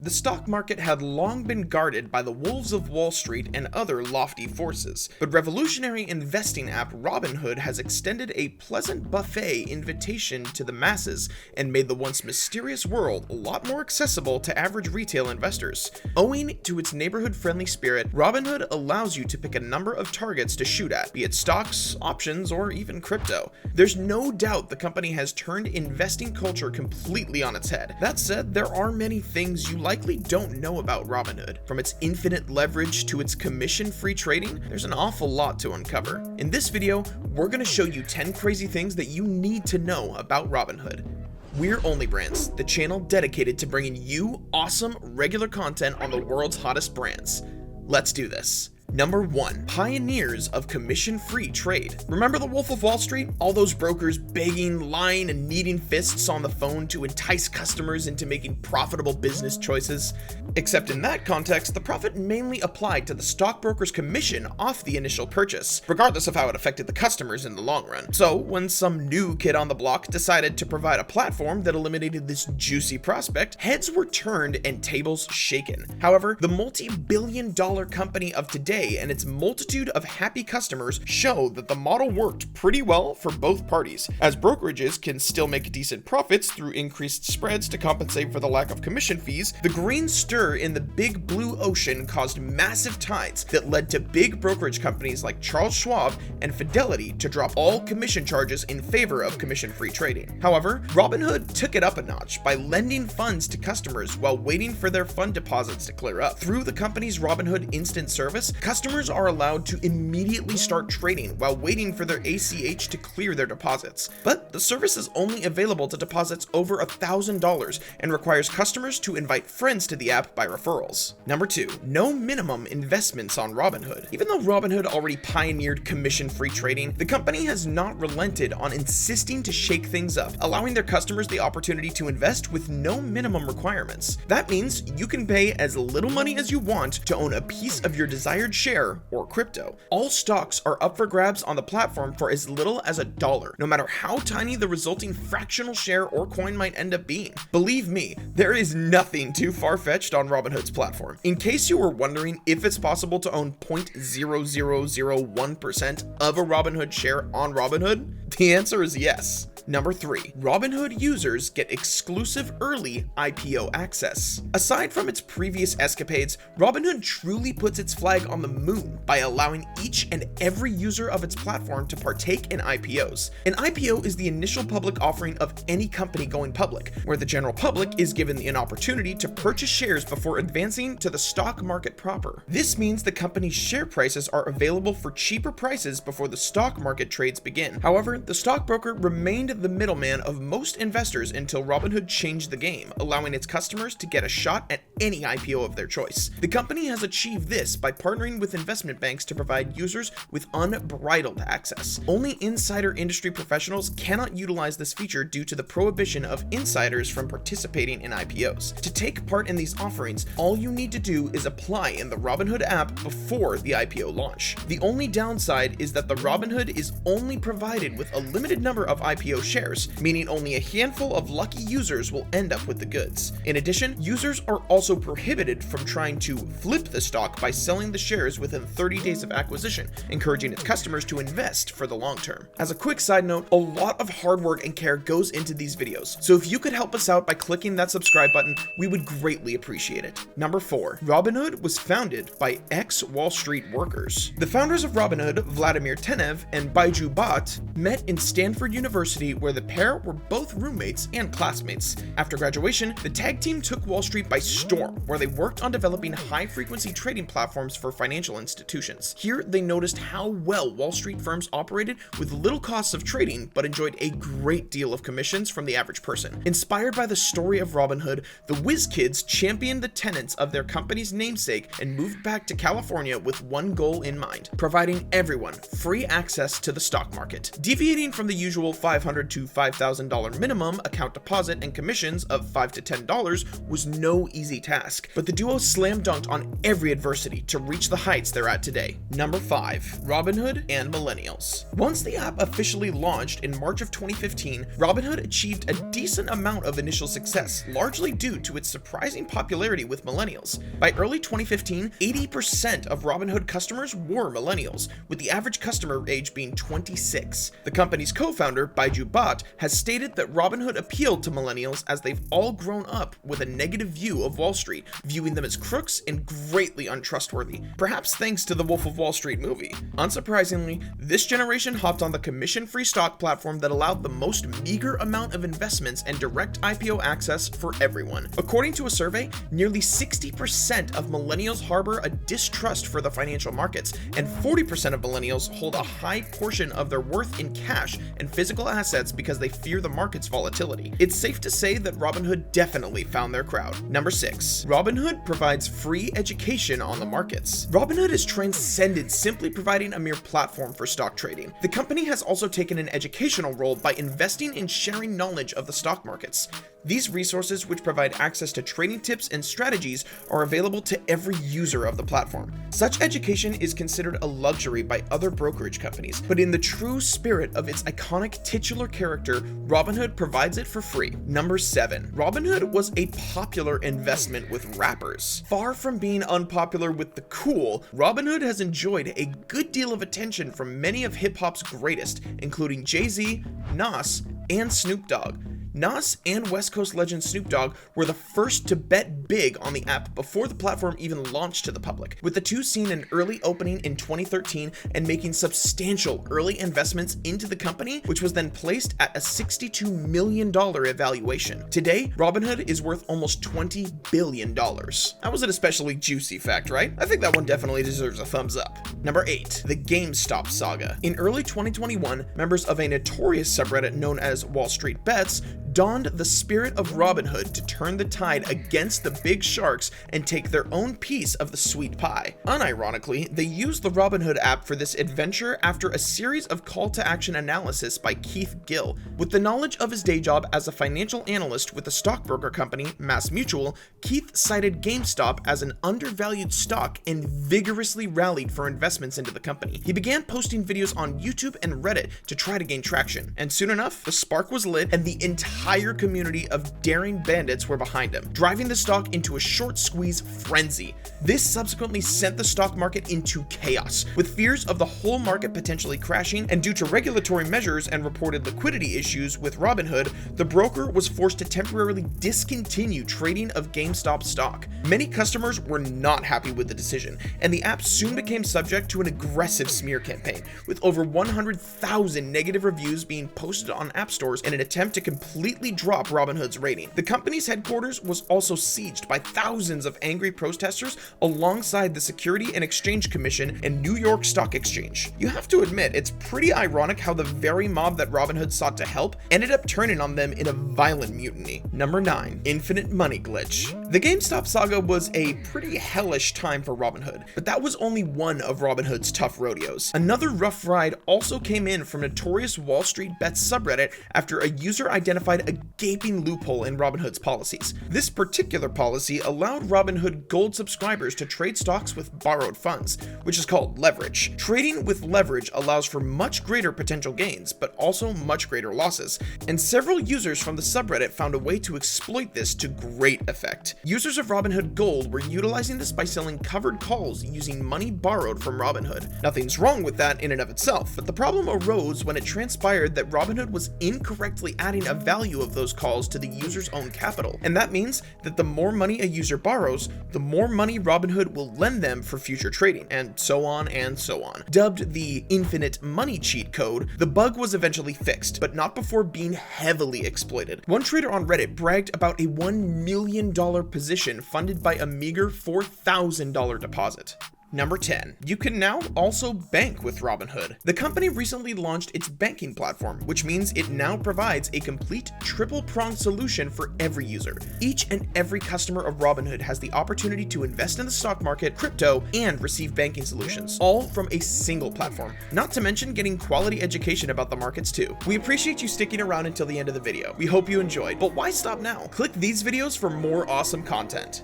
The stock market had long been guarded by the wolves of Wall Street and other lofty forces, but revolutionary investing app Robinhood has extended a pleasant buffet invitation to the masses and made the once mysterious world a lot more accessible to average retail investors. Owing to its neighborhood-friendly spirit, Robinhood allows you to pick a number of targets to shoot at, be it stocks, options, or even crypto. There's no doubt the company has turned investing culture completely on its head. That said, there are many things you likely don't know about Robinhood. From its infinite leverage to its commission-free trading, there's an awful lot to uncover. In this video, we're going to show you 10 crazy things that you need to know about Robinhood. We're OnlyBrands, the channel dedicated to bringing you awesome, regular content on the world's hottest brands. Let's do this. Number 1. Pioneers of commission-free trade. Remember the Wolf of Wall Street? All those brokers begging, lying, and kneading fists on the phone to entice customers into making profitable business choices? Except in that context, the profit mainly applied to the stockbroker's commission off the initial purchase, regardless of how it affected the customers in the long run. So, when some new kid on the block decided to provide a platform that eliminated this juicy prospect, heads were turned and tables shaken. However, the multi-billion-dollar company of today and its multitude of happy customers show that the model worked pretty well for both parties, as brokerages can still make decent profits through increased spreads to compensate for the lack of commission fees. The green stir in the big blue ocean caused massive tides that led to big brokerage companies like Charles Schwab and Fidelity to drop all commission charges in favor of commission-free trading. However, Robinhood took it up a notch by lending funds to customers while waiting for their fund deposits to clear up. Through the company's Robinhood Instant service, customers are allowed to immediately start trading while waiting for their ACH to clear their deposits. But the service is only available to deposits over $1,000 and requires customers to invite friends to the app by referrals. Number 2. No minimum investments on Robinhood. Even though Robinhood already pioneered commission-free trading, the company has not relented on insisting to shake things up, allowing their customers the opportunity to invest with no minimum requirements. That means you can pay as little money as you want to own a piece of your desired share or crypto. All stocks are up for grabs on the platform for as little as $1, no matter how tiny the resulting fractional share or coin might end up being. Believe me, there is nothing too far-fetched on Robinhood's platform. In case you were wondering if it's possible to own 0.0001% of a Robinhood share on Robinhood, the answer is yes. Number 3. Robinhood users get exclusive early IPO access. Aside from its previous escapades, Robinhood truly puts its flag on the moon by allowing each and every user of its platform to partake in IPOs. An IPO is the initial public offering of any company going public, where the general public is given an opportunity to purchase shares before advancing to the stock market proper. This means the company's share prices are available for cheaper prices before the stock market trades begin. However, the stockbroker remained the middleman of most investors until Robinhood changed the game, allowing its customers to get a shot at any IPO of their choice. The company has achieved this by partnering with investment banks to provide users with unbridled access. Only insider industry professionals cannot utilize this feature due to the prohibition of insiders from participating in IPOs. To take part in these offerings, all you need to do is apply in the Robinhood app before the IPO launch. The only downside is that the Robinhood is only provided with a limited number of IPO shares, meaning only a handful of lucky users will end up with the goods. In addition, users are also prohibited from trying to flip the stock by selling the shares within 30 days of acquisition, encouraging its customers to invest for the long term. As a quick side note, a lot of hard work and care goes into these videos, so if you could help us out by clicking that subscribe button, we would greatly appreciate it. Number 4. Robinhood was founded by ex-Walstreet workers. The founders of Robinhood, Vladimir Tenev and Baiju Bhatt, met in Stanford University, where the pair were both roommates and classmates. After graduation, the tag team took Wall Street by storm, where they worked on developing high-frequency trading platforms for financial institutions. Here, they noticed how well Wall Street firms operated with little costs of trading, but enjoyed a great deal of commissions from the average person. Inspired by the story of Robinhood, the Whiz Kids championed the tenets of their company's namesake and moved back to California with one goal in mind: providing everyone free access to the stock market. Deviating from the usual $500 to $5,000 minimum account deposit and commissions of $5 to $10 was no easy task, but the duo slam dunked on every adversity to reach the heights they're at today. Number 5. Robinhood and millennials. Once the app officially launched in March of 2015, Robinhood achieved a decent amount of initial success, largely due to its surprising popularity with millennials. By early 2015, 80% of Robinhood customers were millennials, with the average customer age being 26. The company's co-founder, Baiju Bhatt, has stated that Robinhood appealed to millennials as they've all grown up with a negative view of Wall Street, viewing them as crooks and greatly untrustworthy, perhaps thanks to the Wolf of Wall Street movie. Unsurprisingly, this generation hopped on the commission-free stock platform that allowed the most meager amount of investments and direct IPO access for everyone. According to a survey, nearly 60% of millennials harbor a distrust for the financial markets, and 40% of millennials hold a high portion of their worth in cash and physical assets because they fear the market's volatility. It's safe to say that Robinhood definitely found their crowd. Number 6. Robinhood provides free education on the markets. Robinhood has transcended simply providing a mere platform for stock trading. The company has also taken an educational role by investing in sharing knowledge of the stock markets. These resources, which provide access to trading tips and strategies, are available to every user of the platform. Such education is considered a luxury by other brokerage companies, but in the true spirit of its iconic titular character, Robinhood provides it for free. Number 7. Robinhood was a popular investment with rappers. Far from being unpopular with the cool, Robinhood has enjoyed a good deal of attention from many of hip-hop's greatest, including Jay-Z, Nas, and Snoop Dogg. Nas and West Coast legend Snoop Dogg were the first to bet big on the app before the platform even launched to the public, with the two seeing an early opening in 2013 and making substantial early investments into the company, which was then placed at a $62 million evaluation. Today, Robinhood is worth almost $20 billion. That was an especially juicy fact, right? I think that one definitely deserves a thumbs up. Number 8. The GameStop saga. In early 2021, members of a notorious subreddit known as Wall Street Bets donned the spirit of Robinhood to turn the tide against the big sharks and take their own piece of the sweet pie. Unironically, they used the Robinhood app for this adventure after a series of call-to-action analysis by Keith Gill. With the knowledge of his day job as a financial analyst with the stockbroker company MassMutual, Keith cited GameStop as an undervalued stock and vigorously rallied for investments into the company. He began posting videos on YouTube and Reddit to try to gain traction, and soon enough, the spark was lit and the entire community of daring bandits were behind him, driving the stock into a short squeeze frenzy. This subsequently sent the stock market into chaos, with fears of the whole market potentially crashing, and due to regulatory measures and reported liquidity issues with Robinhood, the broker was forced to temporarily discontinue trading of GameStop stock. Many customers were not happy with the decision, and the app soon became subject to an aggressive smear campaign, with over 100,000 negative reviews being posted on app stores in an attempt to completely drop Robinhood's rating. The company's headquarters was also sieged by thousands of angry protesters alongside the Security and Exchange Commission and New York Stock Exchange. You have to admit, it's pretty ironic how the very mob that Robinhood sought to help ended up turning on them in a violent mutiny. Number 9. Infinite money glitch. The GameStop saga was a pretty hellish time for Robinhood, but that was only one of Robinhood's tough rodeos. Another rough ride also came in from notorious Wall Street Bets subreddit after a user identified a gaping loophole in Robinhood's policies. This particular policy allowed Robinhood Gold subscribers to trade stocks with borrowed funds, which is called leverage. Trading with leverage allows for much greater potential gains, but also much greater losses, and several users from the subreddit found a way to exploit this to great effect. Users of Robinhood Gold were utilizing this by selling covered calls using money borrowed from Robinhood. Nothing's wrong with that in and of itself, but the problem arose when it transpired that Robinhood was incorrectly adding a value of those calls to the user's own capital, and that means that the more money a user borrows, the more money Robinhood will lend them for future trading, and so on and so on. Dubbed the infinite money cheat code, the bug was eventually fixed, but not before being heavily exploited. One trader on Reddit bragged about a $1 million position funded by a meager $4,000 deposit. Number 10. You can now also bank with Robinhood. The company recently launched its banking platform, which means it now provides a complete triple-pronged solution for every user. Each and every customer of Robinhood has the opportunity to invest in the stock market, crypto, and receive banking solutions, all from a single platform. Not to mention getting quality education about the markets too. We appreciate you sticking around until the end of the video. We hope you enjoyed, but why stop now? Click these videos for more awesome content.